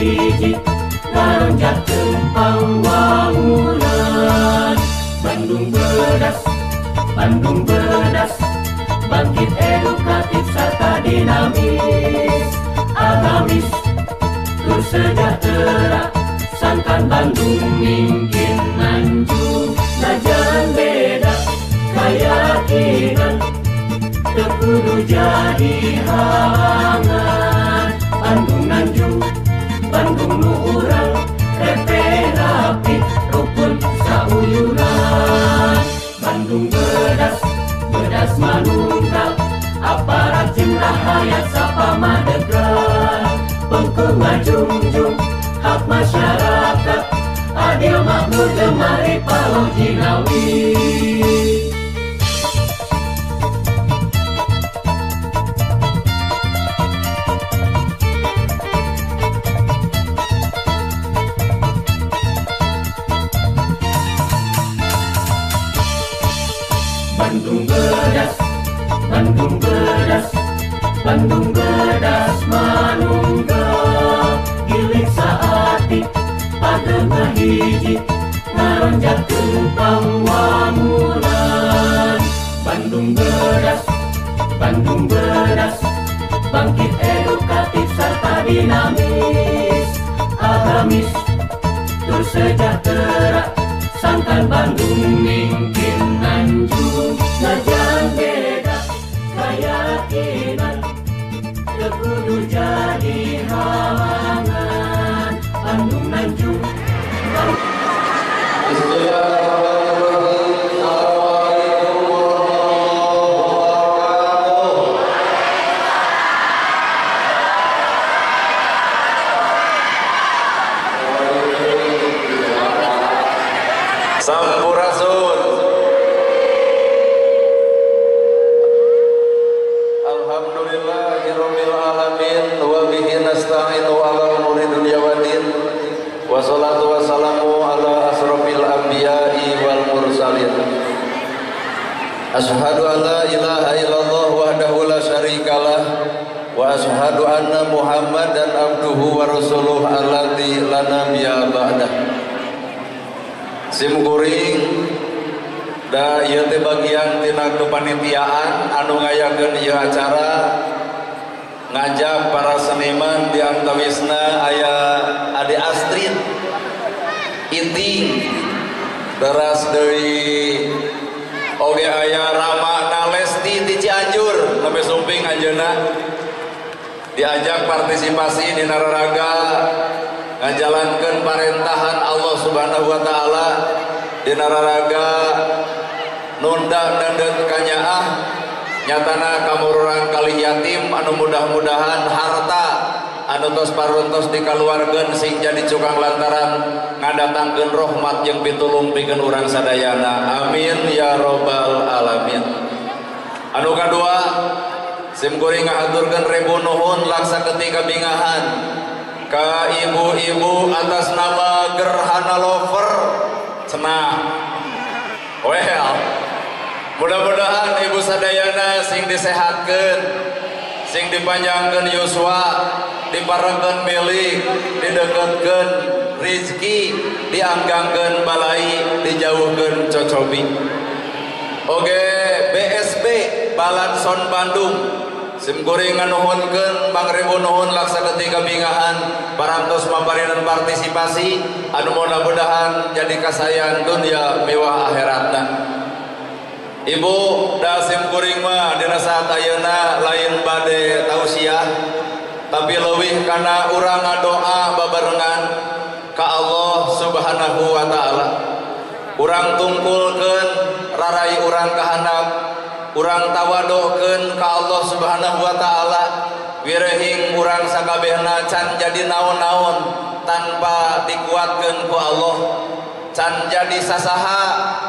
hiji ngaronjak tempang wangunan. Bandung bedas, bangkit edukatif serta dinamis, agamis, tur sejahtera, sangkan Bandung mungkin nanjung. Najan beda keyakinan, teu kudu jadi halangan. Bandung nanjung, Bandung nu urang, repe rapi, rukun sauyunan. Bandung bedas manunggal, aparat jeung rakyat sapa madegat. Bengkung ngajungjung hak masyarakat, adil makmur gemari palo jinawi. Bandung bedas manunggal, gilik saati pageuh hiji ngaronjak tempang wangunan. Bandung bedas, bangkit edukatif serta dinamis, agamis, tur sejahtera, sangkan Bandung mungkin nanjung. Najan beda keyakinan, teu kudu jadi halangan. Bandung nanjung, Sampurasun. Alhamdulillahirabbil alamin wa bihi nasta'inu ala umuri dunya waddin. Wassalatu wassalamu ala asrofil anbiya'i wal mursalin. Asyhadu an la ilaha illallah wahdahu la syarikalah wa asyhadu anna Muhammadan abduhu wa rasuluh alladzi la nabiyya ba'dah. Simkuring da ieu teh bagian tina kepanitiaan anu ngayakeun ieu acara, ngajak para seniman di antawisna aya Ade Astrid, Iting, deras deui oge aya Rama Nalesti di Cianjur, nembe sumping anjeunna diajak partisipasi di nararaga ngajalankeun parentahan Allah Subhanahu wa taala di nararaga nunda nandeun kanyaah nyatana kamururang kalih yatim anu mudah-mudahan harta anu tos paruntos dikaluarkeun sing jadi cukang lantaran ngadatangkeun rahmat jeung pitulung pikeun urang sadayana. Amin ya robbal alamin. Anu kadua simkuring ngahaturkeun ribu nuhun laksaketi kabingahan ka ibu-ibu atas nama Gerhana Lover cenah. Well, mudah-mudahan ibu sadayana sing disehatkeun, sing dipanjangkeun yuswa, diparengkeun milik, dideketkeun rizki, dianggangkeun balai, dijauhkeun cocobi. Oke, BSB Balanson Bandung simkuring nganuhunkeun mangribu nuhun laksaketi kabingahan parantos maparinun partisipasi anu mudah-mudahan jadi kasayan dunia mewah akhiratna. Ibu da simkuring mah dina saat ayeuna lain bade tausiah tapi leuwih kana urang ngadoa babarengan ka Allah Subhanahu wa taala. Urang tungkulkeun rarai urang kahandap, urang tawadokeun ka Allah Subhanahu wa taala, wirehing urang sakabehna can jadi naon-naon tanpa dikuatkeun ku Allah, can jadi sasaha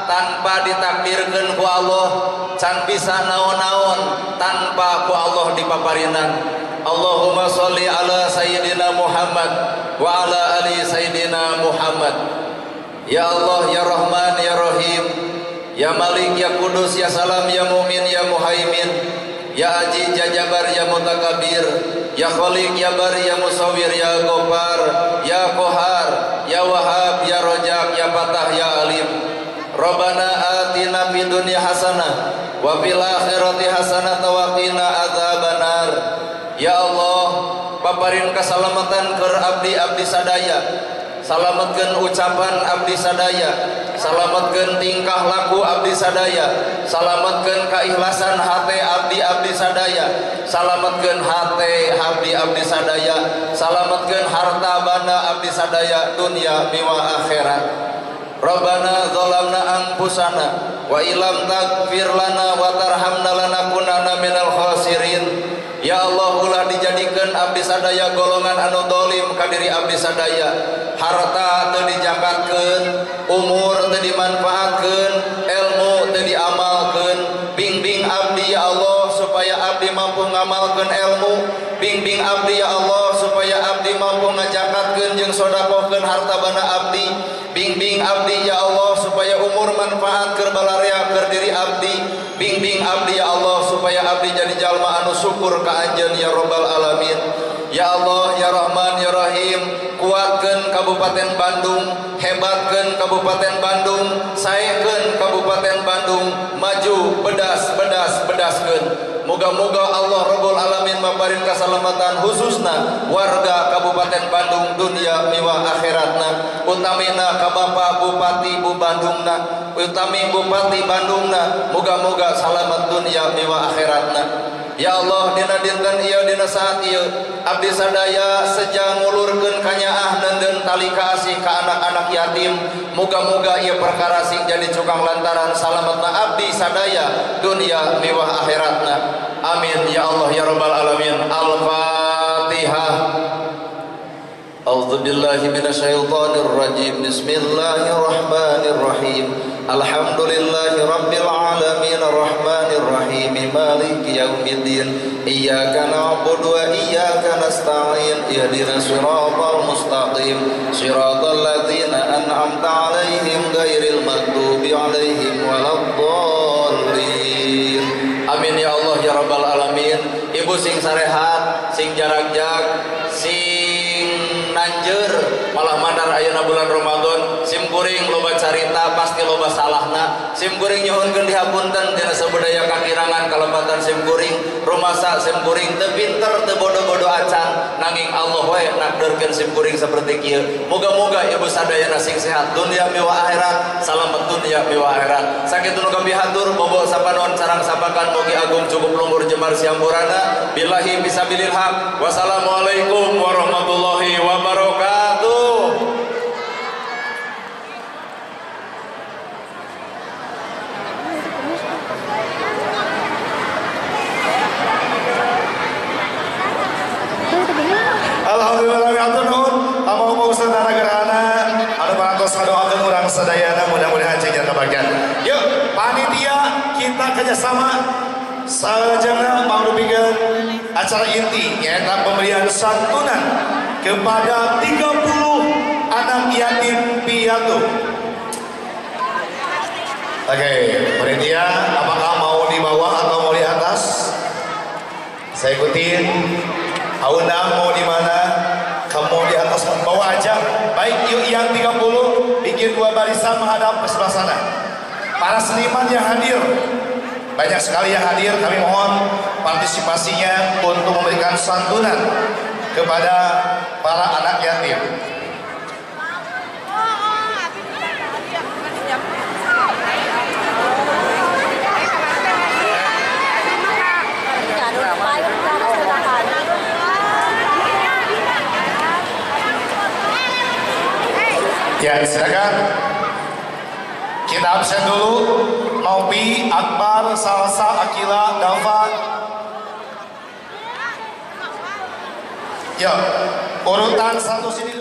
tanpa ditakdirkeun ku Allah, can bisa naon-naon tanpa ku Allah dipaparinan. Allahumma sholli ala sayyidina Muhammad wa ala ali sayyidina Muhammad. Ya Allah, ya Rahman, ya Rahim, ya Malik, ya Kudus, ya Salam, ya Mumin, ya Muhaimin, Ya Aziz ya Jabar ya Mutakabir, Ya Khaliq ya Bari ya Musawwir ya Ghaffar, Ya Qahar, Ya Wahhab ya Rojak ya Fatah ya Alim. Rabbana atina fid dunya hasanah wa fil akhirati hasanah wa qina adzabannar. Ya Allah, paparin kasalamatan keur abdi-abdi sadaya. Salametkeun ucapan abdi sadaya, salametkeun tingkah laku abdi sadaya, salametkeun kaikhlasan hate abdi-abdi sadaya, salametkeun hate abdi-abdi sadaya, salametkeun harta banda abdi sadaya dunia miwa akhirat. Rabbana zalamna anfusana wa ilam taghfir lana wa tarhamna lanakunanna minal khasirin. Ya Allah, ulah dijadikan abdi sadaya golongan anu dolim ka diri abdi sadaya. Harta teu dijakatkeun, umur teu dimanfaatkeun, ilmu teu diamalkeun. Bimbing abdi ya Allah supaya abdi mampu ngamalkeun ilmu. Bimbing abdi ya Allah supaya abdi mampu ngajakatkeun jeung sedekahkeun harta bana abdi. Bimbing abdi ya Allah supaya umur manfaat keur balarea keur diri abdi. Bimbing abdi ya Allah supaya abdi jadi jalma anu syukur ka Anjeun ya Rabbal Alamin. Ya Allah ya Rahman ya Rahim, kuatkeun Kabupaten Bandung, hebatkeun Kabupaten Bandung, saekeun Kabupaten Bandung, maju bedaskeun. Moga-moga Allah Rabbul Alamin maparin kasalamatan khususna warga Kabupaten Bandung dunia miwa akhiratna. Utamina ka Bapak Bupati Bu Bandungna, utami Bupati Bandungna, moga-moga salamet dunia miwa akhiratna. Ya Allah, dina dinten ieu dina saat ieu abdi sadaya sejang ngulurkeun kanyaah neundeun tali kasih ka anak-anak yatim. Moga-moga ieu perkara sing jadi cukang lantaran salametna abdi sadaya dunia miwah akhiratna. Amin ya Allah ya Rabbal Alamin. Al-Fatihah. A'udzu billahi minasyaitonir rajim. Bismillahirrahmanirrahim. Alhamdulillahi rabbil alamin arrahmanir rahim maliki yaumiddin. Iyyaka na'budu wa iyyaka nasta'in. Ihdinas siratal mustaqim. Siratal ladzina an'amta 'alaihim ghairil maghdubi 'alaihim waladdallin. Amin ya Allah ya Rabbal Alamin. Ibu sing sarehat, sing jarak-jak, sing nanjeur malah mandar ayeuna bulan Ramadan, sim kuring loba carita pasti loba salahna. Sim kuring nyuhunkeun dihapunten tina sabudaya kakirangan kalebatan sim kuring, rumasa sim kuring teu pinter teu bodo-bodo acan, nanging Allah wae nakdeurkeun sim kuring saperti kieu. Moga-moga ibu sadayana sing sehat dunia miwa akhirat, salamet dunia miwa akhirat. Sakitu nu kami hatur bobo sapanon sareng sapakan mugi agung cukup luhur jembar siamburana. Billahi bisabilil haq. Wassalamualaikum warahmatullahi wabarakatuh. Alhamdulillah atur nuhun amal sedana gerhana anu parantos ngadoakeun urang sadayana mudah-mudahan jeung kebahagiaan. Yuk panitia kita kerjasama salajengna mangrupikeun acara inti nyaeta pemberian santunan kepada 30 anak yatim piatu. Oke, panitia apakah mau di bawah atau mau di atas? Saya ikutin. Aundang mau di mana? Kamu di atas bawah aja. Baik, yuk yang 30 bikin 2 barisan menghadap ke sebelah sana. Para seniman yang hadir, banyak sekali yang hadir. Kami mohon partisipasinya untuk memberikan santunan kepada para anak yatim. Ya, silakan. Kita absen dulu. Nopi, Akbar, Salsa, Akila, Dafa. Ya, urutan 1 sini.